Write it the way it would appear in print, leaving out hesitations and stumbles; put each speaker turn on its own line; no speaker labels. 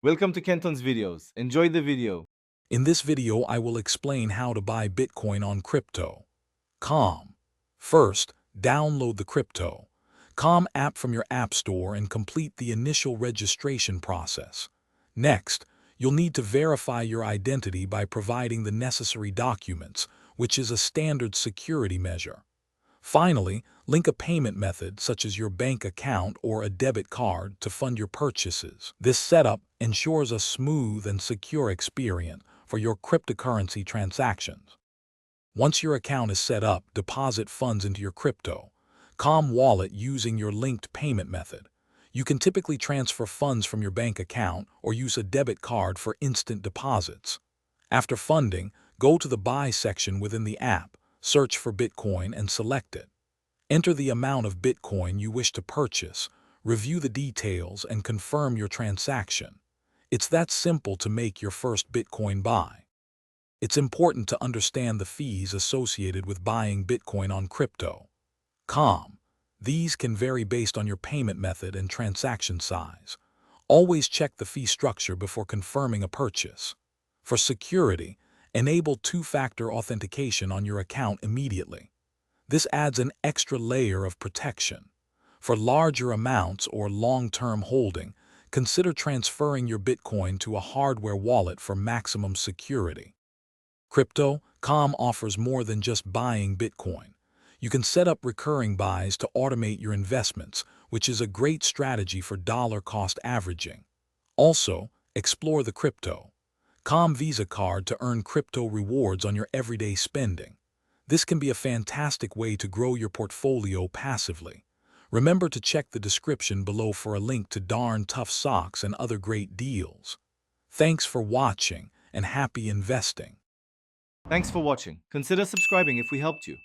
Welcome to Kenton's videos. Enjoy the video.
In this video, I will explain how to buy Bitcoin on Crypto.com. First, download the Crypto.com app from your app store and complete the initial registration process. Next, you'll need to verify your identity by providing the necessary documents, which is a standard security measure. Finally, link a payment method such as your bank account or a debit card to fund your purchases. This setup ensures a smooth and secure experience for your cryptocurrency transactions. Once your account is set up, deposit funds into your Crypto.com wallet using your linked payment method. You can typically transfer funds from your bank account or use a debit card for instant deposits. After funding, go to the Buy section within the app, search for Bitcoin and select it. Enter the amount of Bitcoin you wish to purchase, review the details, and confirm your transaction. It's that simple to make your first Bitcoin buy. It's important to understand the fees associated with buying Bitcoin on Crypto.com. These can vary based on your payment method and transaction size. Always check the fee structure before confirming a purchase. For security, enable two-factor authentication on your account immediately. This adds an extra layer of protection. For larger amounts or long-term holding, consider transferring your Bitcoin to a hardware wallet for maximum security. Crypto.com offers more than just buying Bitcoin. You can set up recurring buys to automate your investments, which is a great strategy for dollar-cost averaging. Also, explore the Crypto.com Visa card to earn crypto rewards on your everyday spending. This can be a fantastic way to grow your portfolio passively. Remember to check the description below for a link to darn tough socks and other great deals. Thanks for watching and happy investing.
Thanks for watching. Consider subscribing if we helped you.